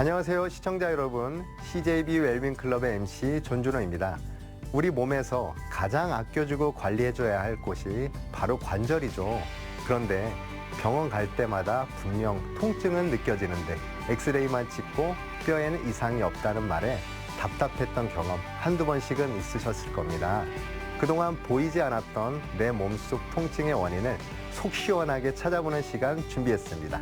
안녕하세요 시청자 여러분, CJB 웰빙 클럽의 MC 존준호입니다. 우리 몸에서 가장 아껴주고 관리해줘야 할 곳이 바로 관절이죠. 그런데 병원 갈 때마다 분명 통증은 느껴지는데 엑스레이만 찍고 뼈에는 이상이 없다는 말에 답답했던 경험 한두 번씩은 있으셨을 겁니다. 그동안 보이지 않았던 내 몸속 통증의 원인을 속 시원하게 찾아보는 시간 준비했습니다.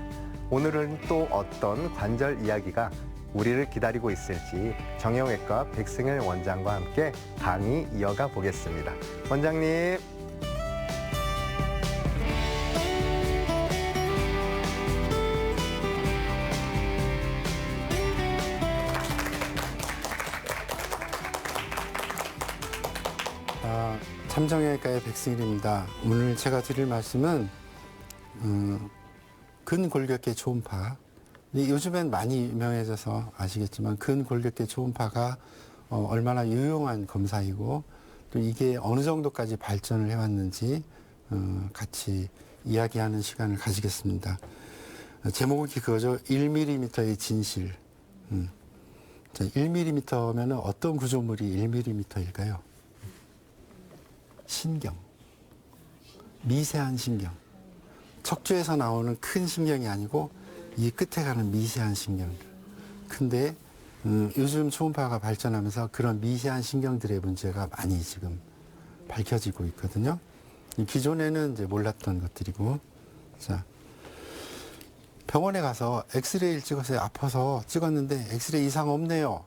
오늘은 또 어떤 관절 이야기가 우리를 기다리고 있을지 정형외과 백승일 원장과 함께 강의 이어가 보겠습니다. 원장님. 참정형외과의 백승일입니다. 오늘 제가 드릴 말씀은 근골격계 초음파. 요즘엔 많이 유명해져서 아시겠지만 근골격계 초음파가 얼마나 유용한 검사이고 또 이게 어느 정도까지 발전을 해왔는지 같이 이야기하는 시간을 가지겠습니다. 제목이 그거죠. 1mm의 진실. 자, 1mm면 어떤 구조물이 1mm일까요? 신경. 미세한 신경. 척추에서 나오는 큰 신경이 아니고 이 끝에 가는 미세한 신경들. 근데 요즘 초음파가 발전하면서 그런 미세한 신경들의 문제가 많이 지금 밝혀지고 있거든요. 기존에는 이제 몰랐던 것들이고. 자, 병원에 가서 엑스레이를 찍어서 아파서 찍었는데 엑스레이 이상 없네요.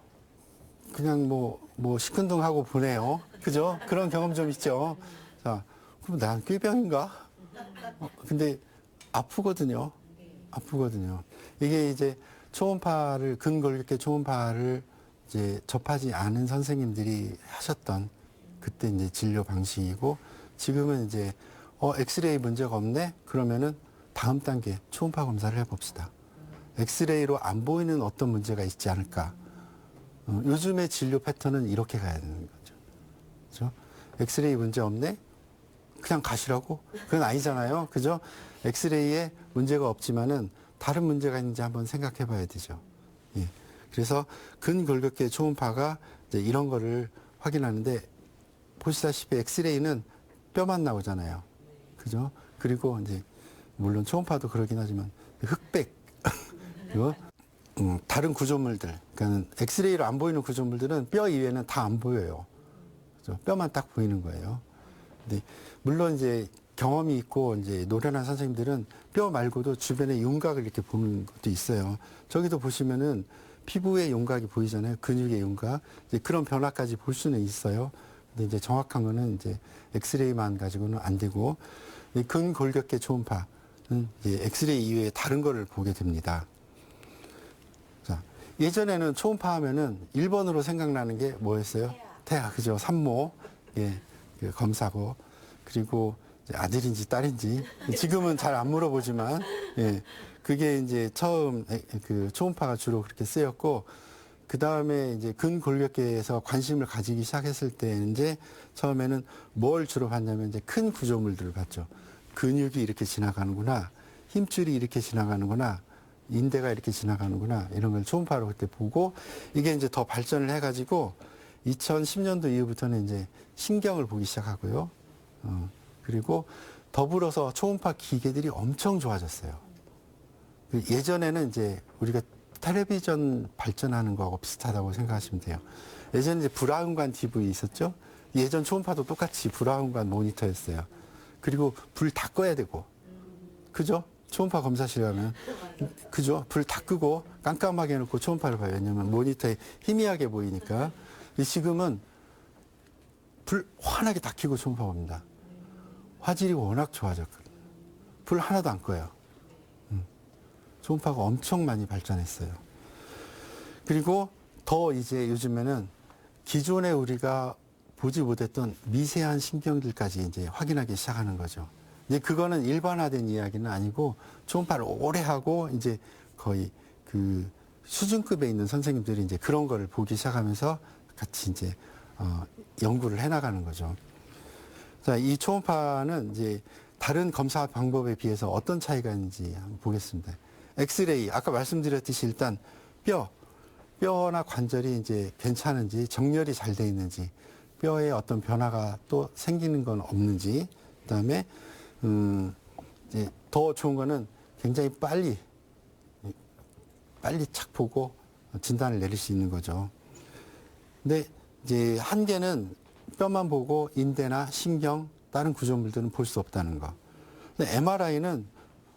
그냥 뭐 시큰둥하고 보내요. 그죠? 그런 경험 좀 있죠. 자, 그럼 난 꾀병인가? 근데 아프거든요. 이게 이제 초음파를, 근골격계 초음파를 이제 접하지 않은 선생님들이 하셨던 그때 이제 진료 방식이고, 지금은 이제, 엑스레이 문제가 없네? 그러면은 다음 단계 초음파 검사를 해봅시다. 엑스레이로 안 보이는 어떤 문제가 있지 않을까? 요즘의 진료 패턴은 이렇게 가야 되는 거죠. 그죠? 엑스레이 문제 없네? 그냥 가시라고? 그건 아니잖아요. 그죠? 엑스레이에 문제가 없지만은 다른 문제가 있는지 한번 생각해 봐야 되죠. 예. 그래서 근골격계 초음파가 이제 이런 거를 확인하는데, 보시다시피 엑스레이는 뼈만 나오잖아요. 그죠? 그리고 이제 물론 초음파도 그러긴 하지만 흑백 그리고 다른 구조물들, 그러니까 엑스레이로 안 보이는 구조물들은 뼈 이외에는 다 안 보여요. 그죠? 뼈만 딱 보이는 거예요. 근데 물론 이제 경험이 있고 이제 노련한 선생님들은 뼈 말고도 주변에 윤곽을 이렇게 보는 것도 있어요. 저기도 보시면은 피부의 윤곽이 보이잖아요. 근육의 윤곽. 이제 그런 변화까지 볼 수는 있어요. 근데 이제 정확한 거는 이제 엑스레이만 가지고는 안 되고, 이 근골격계 초음파는 이제 엑스레이 이외에 다른 거를 보게 됩니다. 자, 예전에는 초음파 하면은 1번으로 생각나는 게 뭐였어요? 태아, 그죠? 산모. 예, 그 검사고. 그리고 아들인지 딸인지. 지금은 잘 안 물어보지만, 예. 그게 이제 처음 그 초음파가 주로 그렇게 쓰였고, 그 다음에 이제 근골격계에서 관심을 가지기 시작했을 때 이제 처음에는 뭘 주로 봤냐면 이제 큰 구조물들을 봤죠. 근육이 이렇게 지나가는구나. 힘줄이 이렇게 지나가는구나. 인대가 이렇게 지나가는구나. 이런 걸 초음파로 그때 보고, 이게 이제 더 발전을 해가지고 2010년도 이후부터는 이제 신경을 보기 시작하고요. 그리고 더불어서 초음파 기계들이 엄청 좋아졌어요. 예전에는 이제 우리가 텔레비전 발전하는 거하고 비슷하다고 생각하시면 돼요. 예전에 이제 브라운관 TV 있었죠? 예전 초음파도 똑같이 브라운관 모니터였어요. 그리고 불 다 꺼야 되고. 그죠? 초음파 검사실 가면. 그죠? 불 다 끄고 깜깜하게 해놓고 초음파를 봐요. 왜냐면 모니터에 희미하게 보이니까. 지금은 불 환하게 다 켜고 초음파 봅니다. 화질이 워낙 좋아졌거든요. 불 하나도 안 꺼요. 초음파가 엄청 많이 발전했어요. 그리고 더 이제 요즘에는 기존에 우리가 보지 못했던 미세한 신경들까지 이제 확인하기 시작하는 거죠. 이제 그거는 일반화된 이야기는 아니고 초음파를 오래 하고 이제 거의 그 수준급에 있는 선생님들이 이제 그런 거를 보기 시작하면서 같이 이제 연구를 해나가는 거죠. 자, 이 초음파는 이제 다른 검사 방법에 비해서 어떤 차이가 있는지 한번 보겠습니다. 엑스레이, 아까 말씀드렸듯이 일단 뼈, 뼈나 관절이 이제 괜찮은지, 정렬이 잘 돼 있는지, 뼈에 어떤 변화가 또 생기는 건 없는지, 그다음에 이제 더 좋은 거는 굉장히 빨리 착 보고 진단을 내릴 수 있는 거죠. 근데 이제 한계는 뼈만 보고 인대나 신경, 다른 구조물들은 볼 수 없다는 거. 근데 MRI는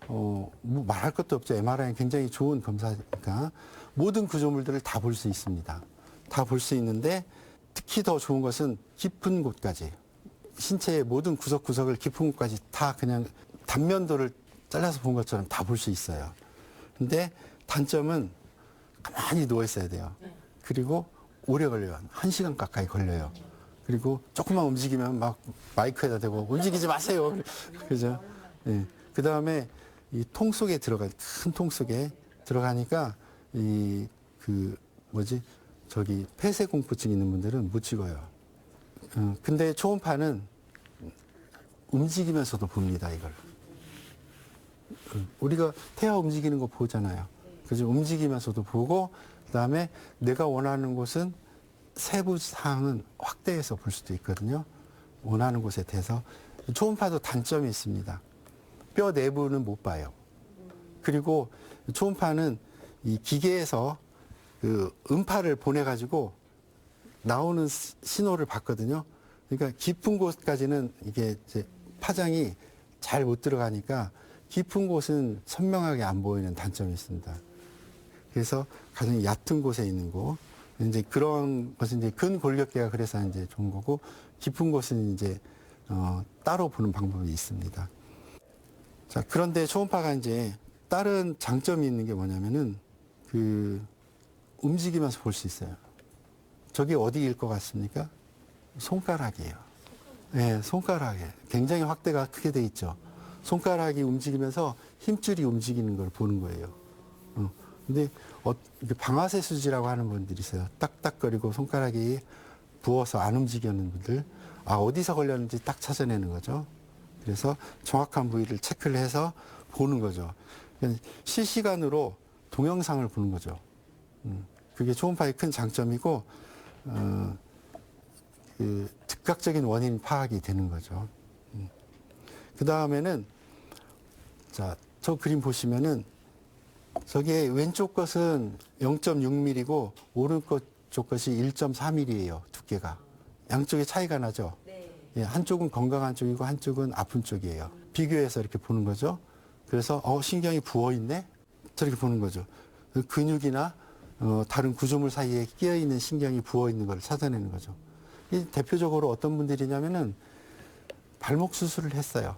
뭐 말할 것도 없죠. MRI는 굉장히 좋은 검사니까 모든 구조물들을 다 볼 수 있습니다. 다 볼 수 있는데 특히 더 좋은 것은 깊은 곳까지, 신체의 모든 구석구석을 깊은 곳까지 다 그냥 단면도를 잘라서 본 것처럼 다 볼 수 있어요. 근데 단점은 가만히 누워 있어야 돼요. 그리고 오래 걸려요. 1시간 가까이 걸려요. 그리고 조금만 움직이면 막 마이크에다 대고 움직이지 마세요. 그죠? 예. 그 다음에 이 통 속에 큰 통 속에 들어가니까 폐쇄공포증 있는 분들은 못 찍어요. 근데 초음파는 움직이면서도 봅니다, 이걸. 우리가 태아 움직이는 거 보잖아요. 그죠? 움직이면서도 보고, 그 다음에 내가 원하는 곳은 세부 사항은 확대해서 볼 수도 있거든요. 원하는 곳에 대해서. 초음파도 단점이 있습니다. 뼈 내부는 못 봐요. 그리고 초음파는 이 기계에서 그 음파를 보내가지고 나오는 신호를 받거든요. 그러니까 깊은 곳까지는 이게 이제 파장이 잘 못 들어가니까 깊은 곳은 선명하게 안 보이는 단점이 있습니다. 그래서 가장 얕은 곳에 있는 곳, 이제 그런 것은 이제 근골격계가 그래서 이제 좋은 거고, 깊은 곳은 이제 따로 보는 방법이 있습니다. 자, 그런데 초음파가 이제 다른 장점이 있는 게 뭐냐면은 움직이면서 볼 수 있어요. 저게 어디일 것 같습니까? 손가락이에요. 네, 손가락에 굉장히 확대가 크게 돼 있죠. 손가락이 움직이면서 힘줄이 움직이는 걸 보는 거예요. 근데 방아쇠 수지라고 하는 분들이 있어요. 딱딱거리고 손가락이 부어서 안 움직이는 분들. 어디서 걸렸는지 딱 찾아내는 거죠. 그래서 정확한 부위를 체크를 해서 보는 거죠. 실시간으로 동영상을 보는 거죠. 그게 초음파의 큰 장점이고, 즉각적인 원인 파악이 되는 거죠. 그 다음에는, 자, 저 그림 보시면은, 저게 왼쪽 것은 0.6mm고, 오른쪽 것이 1.4mm예요, 두께가. 양쪽에 차이가 나죠? 네. 예, 한쪽은 건강한 쪽이고, 한쪽은 아픈 쪽이에요. 비교해서 이렇게 보는 거죠. 그래서, 신경이 부어있네? 저렇게 보는 거죠. 근육이나, 다른 구조물 사이에 끼어있는 신경이 부어있는 걸 찾아내는 거죠. 대표적으로 어떤 분들이냐면은, 발목 수술을 했어요.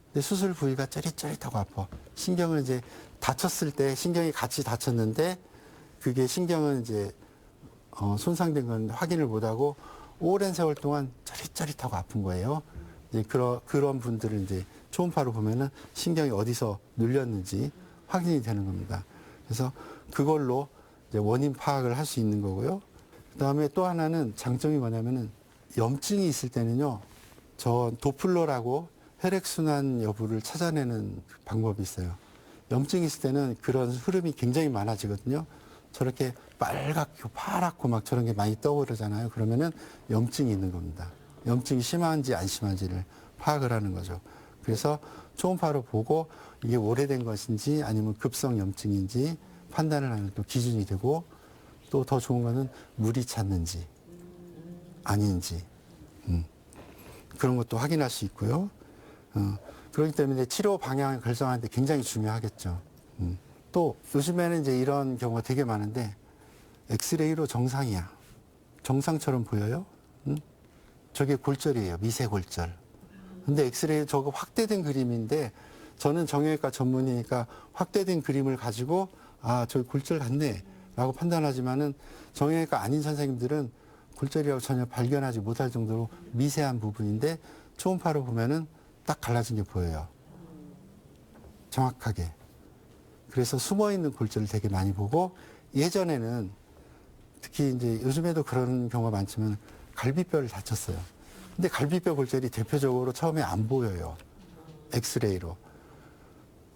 근데 수술 부위가 쩌릿쩌릿하고 아파. 신경을 이제 다쳤을 때 신경이 같이 다쳤는데 그게 신경은 이제 손상된 건 확인을 못하고 오랜 세월 동안 쩌릿쩌릿하고 아픈 거예요. 이제 그런 분들을 이제 초음파로 보면은 신경이 어디서 눌렸는지 확인이 되는 겁니다. 그래서 그걸로 이제 원인 파악을 할 수 있는 거고요. 그 다음에 또 하나는 장점이 뭐냐면은 염증이 있을 때는요, 저 도플러라고 혈액순환 여부를 찾아내는 방법이 있어요. 염증이 있을 때는 그런 흐름이 굉장히 많아지거든요. 저렇게 빨갛고 파랗고 막 저런 게 많이 떠오르잖아요. 그러면은 염증이 있는 겁니다. 염증이 심한지 안 심한지를 파악을 하는 거죠. 그래서 초음파로 보고 이게 오래된 것인지 아니면 급성 염증인지 판단을 하는 또 기준이 되고, 또 더 좋은 거는 물이 찼는지 아닌지 그런 것도 확인할 수 있고요. 그렇기 때문에 치료 방향을 결정하는데 굉장히 중요하겠죠. 또 요즘에는 이제 이런 경우가 되게 많은데 엑스레이로 정상이야. 정상처럼 보여요. 저게 골절이에요. 미세골절. 근데 엑스레이 저거 확대된 그림인데 저는 정형외과 전문이니까 확대된 그림을 가지고 저기 골절 같네 라고 판단하지만은 정형외과 아닌 선생님들은 골절이라고 전혀 발견하지 못할 정도로 미세한 부분인데 초음파로 보면은 딱 갈라진 게 보여요. 정확하게. 그래서 숨어 있는 골절을 되게 많이 보고, 예전에는 특히 이제 요즘에도 그런 경우가 많지만 갈비뼈를 다쳤어요. 근데 갈비뼈 골절이 대표적으로 처음에 안 보여요. 엑스레이로.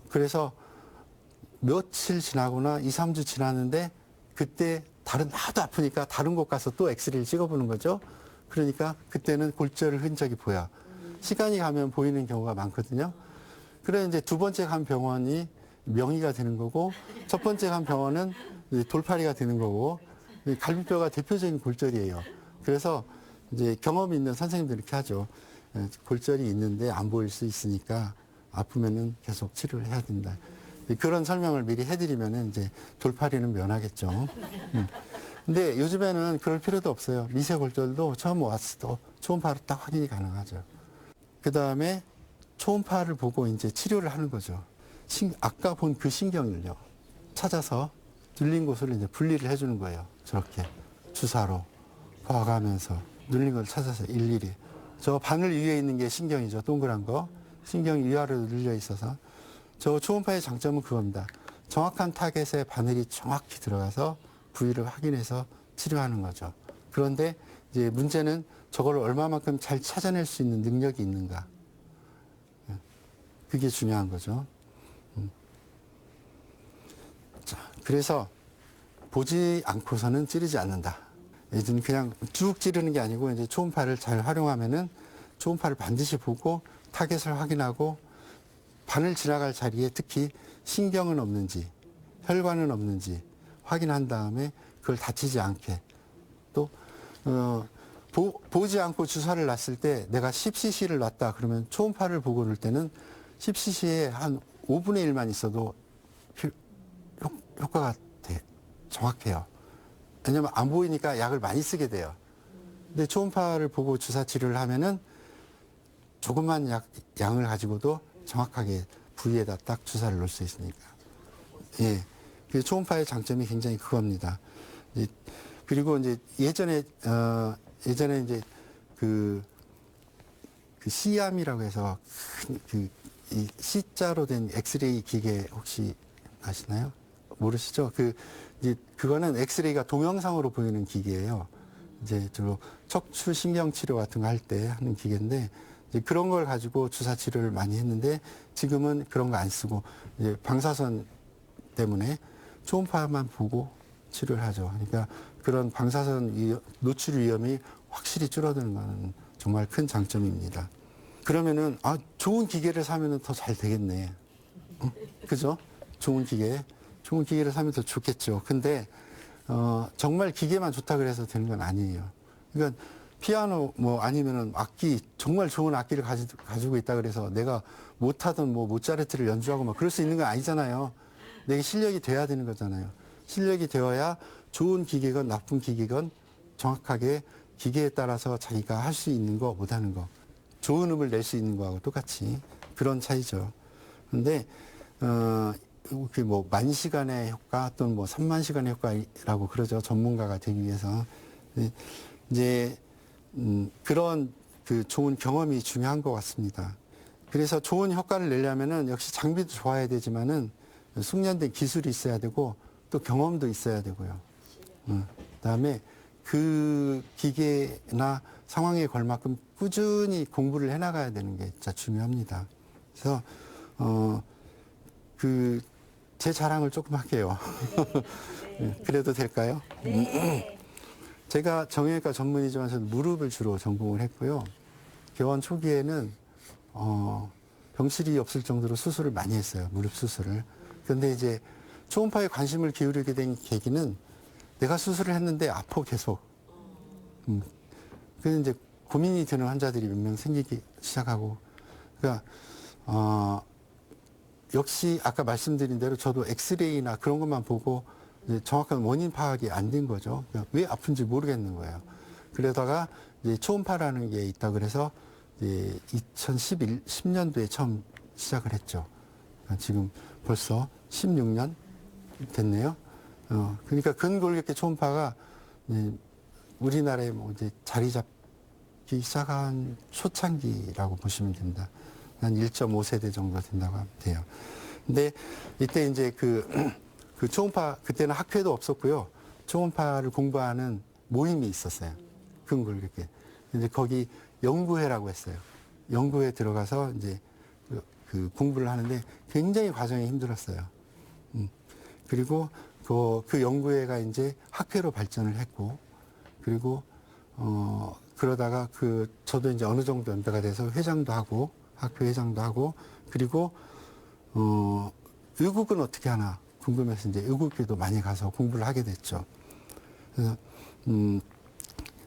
그래서 며칠 지나거나 2, 3주 지났는데 그때 하도 아프니까 다른 곳 가서 또 엑스레이를 찍어보는 거죠. 그러니까 그때는 골절 흔적이 보여. 시간이 가면 보이는 경우가 많거든요. 그래 이제 두 번째 간 병원이 명의가 되는 거고, 첫 번째 간 병원은 이제 돌팔이가 되는 거고, 갈비뼈가 대표적인 골절이에요. 그래서 이제 경험 있는 선생님들이 이렇게 하죠. 골절이 있는데 안 보일 수 있으니까 아프면은 계속 치료를 해야 된다. 그런 설명을 미리 해드리면은 이제 돌팔이는 면하겠죠. 근데 요즘에는 그럴 필요도 없어요. 미세골절도 처음 왔어도 초음파로 딱 확인이 가능하죠. 그 다음에 초음파를 보고 이제 치료를 하는 거죠. 아까 본 그 신경을요, 찾아서 눌린 곳을 이제 분리를 해주는 거예요. 저렇게 주사로 봐가면서 눌린 걸 찾아서 일일이. 저 바늘 위에 있는 게 신경이죠. 동그란 거. 신경이 위아래로 눌려 있어서. 저 초음파의 장점은 그겁니다. 정확한 타겟에 바늘이 정확히 들어가서 부위를 확인해서 치료하는 거죠. 그런데 이제 문제는 저걸 얼마만큼 잘 찾아낼 수 있는 능력이 있는가. 그게 중요한 거죠. 자, 그래서 보지 않고서는 찌르지 않는다. 예전에 그냥 쭉 찌르는 게 아니고 이제 초음파를 잘 활용하면은 초음파를 반드시 보고 타겟을 확인하고 바늘 지나갈 자리에 특히 신경은 없는지 혈관은 없는지 확인한 다음에 그걸 다치지 않게 또 보지 않고 주사를 놨을 때 내가 10cc를 놨다 그러면 초음파를 보고 넣을 때는 10cc에 한 5분의 1만 있어도 효과가 정확해요. 왜냐면 안 보이니까 약을 많이 쓰게 돼요. 근데 초음파를 보고 주사 치료를 하면은 조금만 양을 가지고도 정확하게 부위에다 딱 주사를 놓을 수 있으니까. 예. 그 초음파의 장점이 굉장히 그겁니다. 그리고 이제 예전에 이제 그 C암이라고 해서 이 C자로 된 엑스레이 기계 혹시 아시나요? 모르시죠? 이제 그거는 엑스레이가 동영상으로 보이는 기계예요. 이제 주로 척추 신경 치료 같은 거 할 때 하는 기계인데 이제 그런 걸 가지고 주사 치료를 많이 했는데 지금은 그런 거 안 쓰고 이제 방사선 때문에 초음파만 보고 치료를 하죠. 그러니까 그런 방사선 노출 위험이 확실히 줄어드는 건 정말 큰 장점입니다. 그러면은 좋은 기계를 사면은 더 잘 되겠네. 그죠? 좋은 기계를 사면 더 좋겠죠. 근데 정말 기계만 좋다 그래서 되는 건 아니에요. 그러니까 피아노 뭐 아니면은 악기 정말 좋은 악기를 가지고 있다 그래서 내가 못하던 뭐 모차르트를 연주하고 막 그럴 수 있는 건 아니잖아요. 내게 실력이 돼야 되는 거잖아요. 실력이 되어야 좋은 기계건 나쁜 기계건 정확하게 기계에 따라서 자기가 할 수 있는 거 못하는 거 좋은 음을 낼 수 있는 거하고 똑같이 그런 차이죠. 근데 그 뭐 10,000시간의 효과 또는 뭐 30,000시간의 효과라고 그러죠. 전문가가 되기 위해서. 이제 그런 그 좋은 경험이 중요한 것 같습니다. 그래서 좋은 효과를 내려면은 역시 장비도 좋아야 되지만은 숙련된 기술이 있어야 되고 또 경험도 있어야 되고요. 그다음에 그 기계나 상황에 걸만큼 꾸준히 공부를 해나가야 되는 게 진짜 중요합니다. 그래서 제 자랑을 조금 할게요. 그래도 될까요? 제가 정형외과 전문의지만 저는 무릎을 주로 전공을 했고요. 개원 초기에는 병실이 없을 정도로 수술을 많이 했어요. 무릎 수술을. 그런데 이제 초음파에 관심을 기울이게 된 계기는 내가 수술을 했는데 아파 계속. 그래서 이제 고민이 되는 환자들이 몇 명 생기기 시작하고. 그러니까 역시 아까 말씀드린 대로 저도 엑스레이나 그런 것만 보고 이제 정확한 원인 파악이 안 된 거죠. 그러니까 왜 아픈지 모르겠는 거예요. 그러다가 이제 초음파라는 게 있다 그래서 이제 2010년도에 처음 시작을 했죠. 그러니까 지금 벌써 16년 됐네요. 그러니까 근골격계 초음파가 우리나라에 뭐 이제 자리 잡기 시작한 초창기라고 보시면 됩니다. 한 1.5세대 정도 된다고 하면 돼요. 근데 이때 이제 그 초음파, 그때는 학회도 없었고요. 초음파를 공부하는 모임이 있었어요. 근골격계. 이제 거기 연구회라고 했어요. 연구회에 들어가서 이제 그 공부를 하는데 굉장히 과정이 힘들었어요. 그리고 그 연구회가 이제 학회로 발전을 했고, 그리고 그러다가 저도 이제 어느 정도 연배가 돼서 회장도 하고, 학회 회장도 하고, 그리고 외국은 어떻게 하나 궁금해서 이제 외국에도 많이 가서 공부를 하게 됐죠. 그래서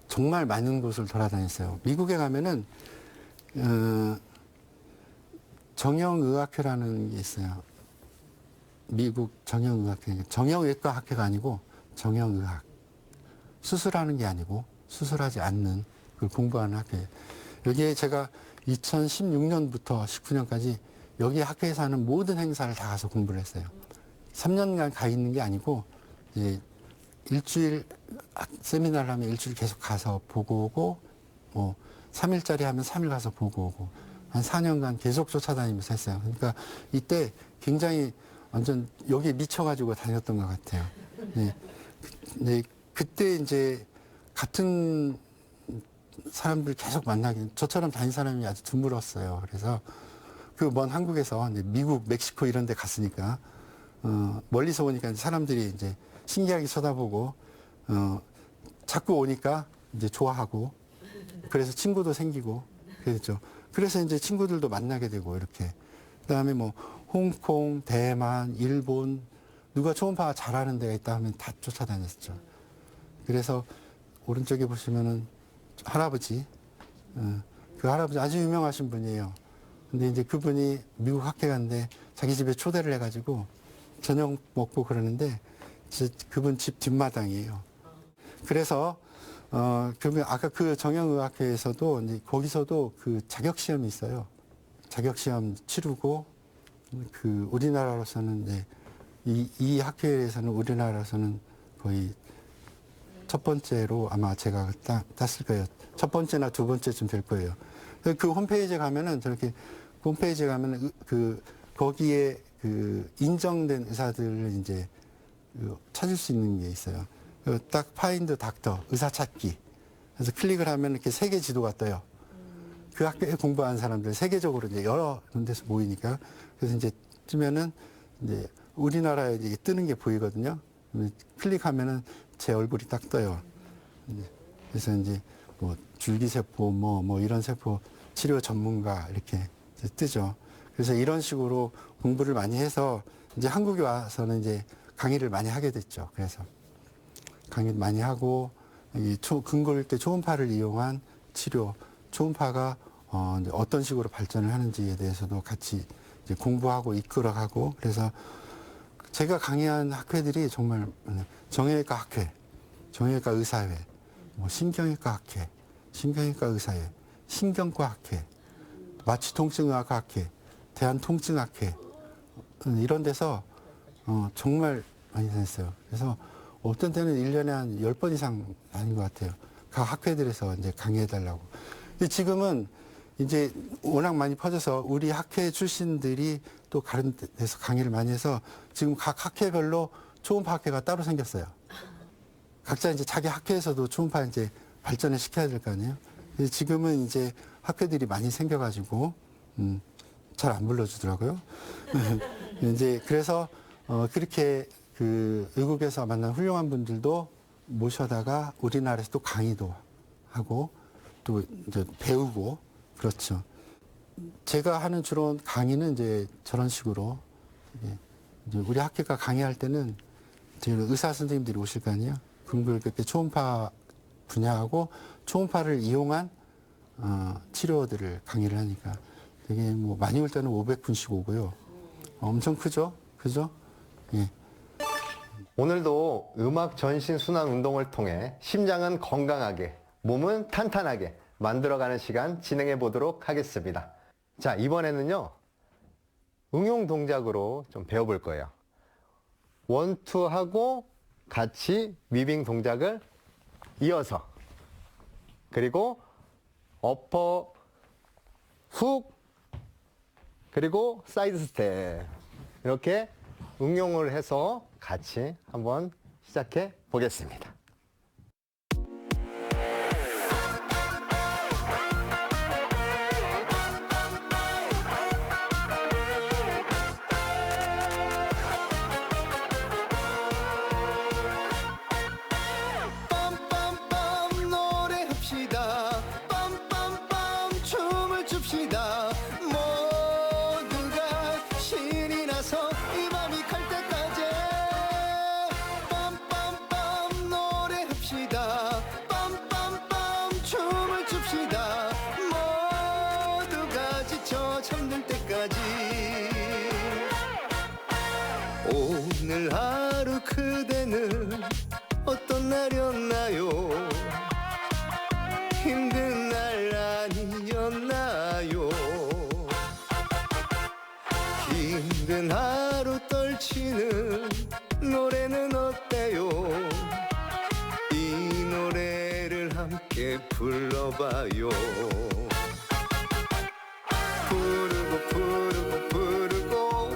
정말 많은 곳을 돌아다녔어요. 미국에 가면은 정형의학회라는 게 있어요. 미국 정형의학회, 정형외과 학회가 아니고 정형의학. 수술하는 게 아니고 수술하지 않는 그 공부하는 학회. 여기에 제가 2016년부터 19년까지 여기 학회에서 하는 모든 행사를 다 가서 공부를 했어요. 3년간 가 있는 게 아니고 이제 일주일 세미나를 하면 일주일 계속 가서 보고 오고, 뭐 3일짜리 하면 3일 가서 보고 오고, 한 4년간 계속 쫓아다니면서 했어요. 그러니까 이때 굉장히 완전 여기에 미쳐가지고 다녔던 것 같아요. 네. 네. 그때 이제 같은 사람들 계속 만나기, 저처럼 다닌 사람이 아주 드물었어요. 그래서 그 먼 한국에서 이제 미국, 멕시코 이런 데 갔으니까, 멀리서 오니까 사람들이 이제 신기하게 쳐다보고, 자꾸 오니까 이제 좋아하고, 그래서 친구도 생기고, 그랬죠. 그래서 이제 친구들도 만나게 되고, 이렇게. 그 다음에 뭐, 홍콩, 대만, 일본, 누가 초음파 잘하는 데가 있다 하면 다 쫓아다녔죠. 그래서 오른쪽에 보시면은 할아버지, 그 할아버지 아주 유명하신 분이에요. 근데 이제 그분이 미국 학회 갔는데 자기 집에 초대를 해가지고 저녁 먹고 그러는데 그분 집 뒷마당이에요. 그래서 그러면 아까 그 정형의학회에서도 이제 거기서도 그 자격시험이 있어요. 자격시험 치르고 그 우리나라로서는 이제 이 학회에서는 우리나라로서는 거의 첫 번째로 아마 제가 땄을 거예요. 첫 번째나 두 번째쯤 될 거예요. 그 홈페이지에 가면은 저렇게 홈페이지에 가면은 거기에 그 인정된 의사들을 이제 찾을 수 있는 게 있어요. 딱 파인드 닥터 의사 찾기. 그래서 클릭을 하면 이렇게 세계 지도가 떠요. 그 학교에 공부한 사람들 세계적으로 이제 여러 데서 모이니까 그래서 이제 뜨면은 이제 우리나라에 이제 뜨는 게 보이거든요. 클릭하면은 제 얼굴이 딱 떠요. 그래서 이제 뭐 줄기세포 뭐 이런 세포 치료 전문가 이렇게 이제 뜨죠. 그래서 이런 식으로 공부를 많이 해서 이제 한국에 와서는 이제 강의를 많이 하게 됐죠. 그래서 강의를 많이 하고 근골대 초음파를 이용한 치료, 초음파가 이제 어떤 식으로 발전을 하는지에 대해서도 같이 이제 공부하고 이끌어가고 그래서 제가 강의한 학회들이 정말 정형외과 학회, 정형외과 의사회, 뭐 신경외과 학회, 신경외과 의사회, 신경과 학회, 마취통증의학과 학회, 대한통증학회 이런 데서 정말 많이 다녔어요. 그래서 어떤 때는 1년에 한 10번 이상 다닌 것 같아요. 각 학회들에서 이제 강의해달라고. 근데 지금은 이제 워낙 많이 퍼져서 우리 학회 출신들이 또 다른 데서 강의를 많이 해서 지금 각 학회별로 초음파 학회가 따로 생겼어요. 각자 이제 자기 학회에서도 초음파 이제 발전을 시켜야 될 거 아니에요. 근데 지금은 이제 학회들이 많이 생겨가지고 잘 안 불러주더라고요. 이제 그래서 그렇게 그 외국에서 만난 훌륭한 분들도 모셔다가 우리나라에서 또 강의도 하고 또 이제 배우고 그렇죠. 제가 하는 주로 강의는 이제 저런 식으로 이제 우리 학회가 강의할 때는 의사 선생님들이 오실 거 아니에요. 근골격계 초음파 분야하고 초음파를 이용한 치료들을 강의를 하니까 되게 뭐 많이 올 때는 500분씩 오고요. 엄청 크죠? 그죠? 예. 오늘도 음악 전신 순환 운동을 통해 심장은 건강하게, 몸은 탄탄하게 만들어가는 시간 진행해 보도록 하겠습니다. 자, 이번에는요, 응용 동작으로 좀 배워볼 거예요. 원투 하고 같이 위빙 동작을 이어서, 그리고 어퍼, 훅, 그리고 사이드 스텝. 이렇게 응용을 해서 같이 한번 시작해 보겠습니다. 저 잠들 때까지 오늘 하루 그대는 어떤 날이었나요? 힘든 날 아니었나요? 힘든 하루 떨치는 노래는 어때요? 이 노래를 함께 불러봐요. 부르고 부르고 부르고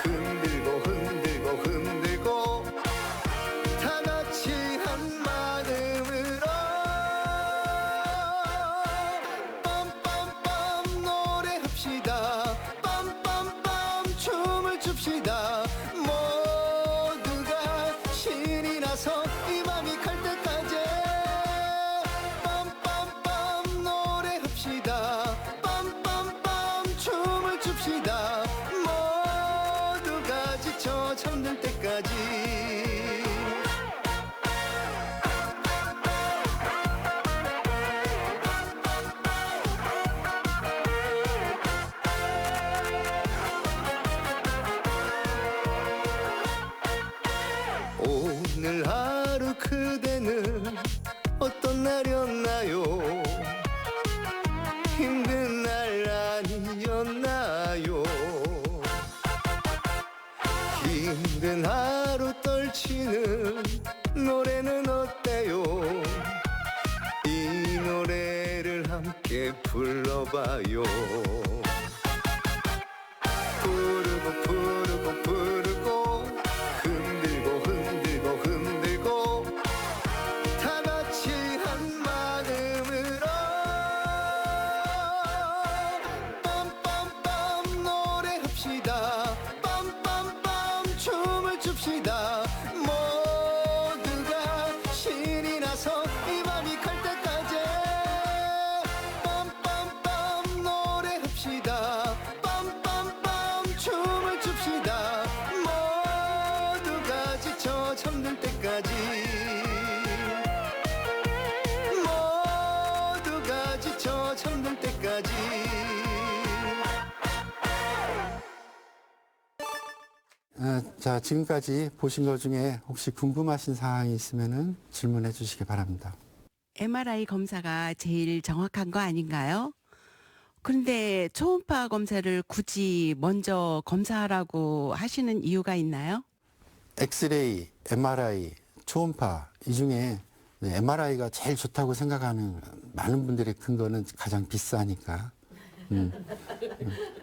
흔들고 흔들고 흔들고 다 같이 한 마음으로 빰빰빰 노래합시다. 빰빰빰 춤을 춥시다. 모두가 신이 나서 이 밤이 갈 때까지 빰빰빰 노래합시다. 빰빰빰 춤을 춥시다. 모두가 지쳐 잠들 때까지 오늘 하루 그대는 어떤 날이었나요? 힘든 날 아니었나요? 힘든 하루 떨치는 노래는 어때요? 이 노래를 함께 불러봐요. 부르고 부르고 부르고 흔들고 흔들고 흔들고 다 같이 한 마음으로 빰빰빰 노래합시다. 빰빰빰 춤을 춥시다. 모두가 신이 나서 이 밤이 갈 때까지 빰빰빰 노래합시다. 빰빰빰 춤을 춥시다. 모두가 지쳐 잠들 때까지 모두가 지쳐 잠들 때까지 자, 지금까지 보신 것 중에 혹시 궁금하신 사항이 있으면 질문해 주시기 바랍니다. MRI 검사가 제일 정확한 거 아닌가요? 그런데 초음파 검사를 굳이 먼저 검사하라고 하시는 이유가 있나요? 엑스레이, MRI, 초음파 이 중에 MRI가 제일 좋다고 생각하는 많은 분들의 근거는 가장 비싸니까.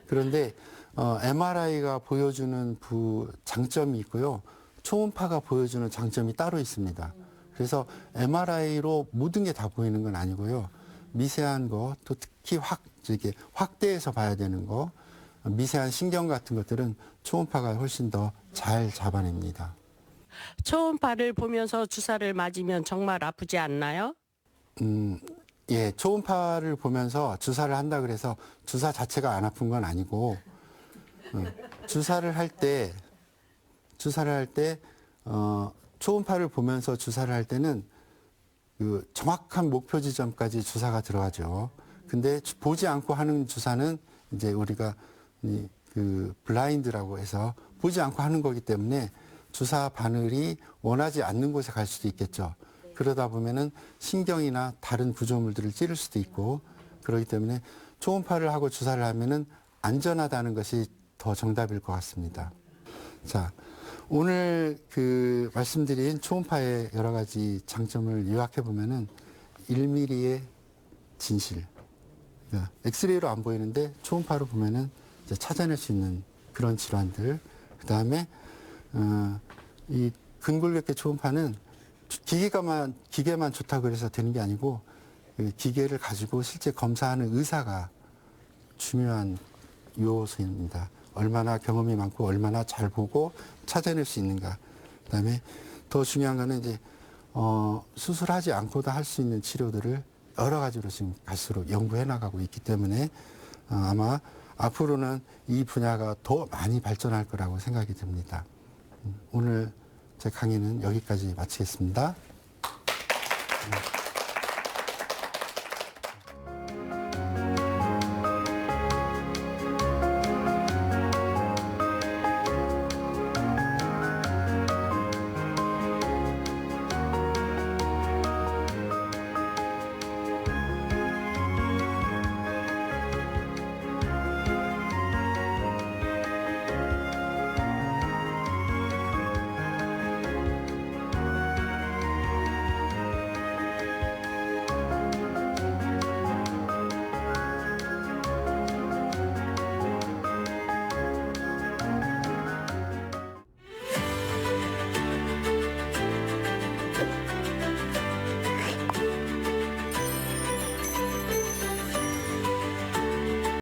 그런데 MRI가 보여주는 장점이 있고요. 초음파가 보여주는 장점이 따로 있습니다. 그래서 MRI로 모든 게 다 보이는 건 아니고요. 미세한 거, 또 특히 이렇게 확대해서 봐야 되는 거, 미세한 신경 같은 것들은 초음파가 훨씬 더 잘 잡아냅니다. 초음파를 보면서 주사를 맞으면 정말 아프지 않나요? 예, 초음파를 보면서 주사를 한다 그래서 주사 자체가 안 아픈 건 아니고, 주사를 할 때, 초음파를 보면서 주사를 할 때는 그 정확한 목표 지점까지 주사가 들어가죠. 근데 보지 않고 하는 주사는 이제 우리가 그 블라인드라고 해서 보지 않고 하는 거기 때문에 주사 바늘이 원하지 않는 곳에 갈 수도 있겠죠. 그러다 보면은 신경이나 다른 구조물들을 찌를 수도 있고, 그렇기 때문에 초음파를 하고 주사를 하면은 안전하다는 것이 더 정답일 것 같습니다. 자, 오늘 그 말씀드린 초음파의 여러 가지 장점을 요약해 보면은 1mm의 진실. 그러니까 엑스레이로 안 보이는데 초음파로 보면은 이제 찾아낼 수 있는 그런 질환들. 그 다음에 이 근골격계 초음파는 기계만 좋다고 그래서 되는 게 아니고 그 기계를 가지고 실제 검사하는 의사가 중요한 요소입니다. 얼마나 경험이 많고 얼마나 잘 보고 찾아낼 수 있는가. 그다음에 더 중요한 거는 이제 수술하지 않고도 할 수 있는 치료들을 여러 가지로 지금 갈수록 연구해 나가고 있기 때문에 아마 앞으로는 이 분야가 더 많이 발전할 거라고 생각이 듭니다. 오늘 제 강의는 여기까지 마치겠습니다.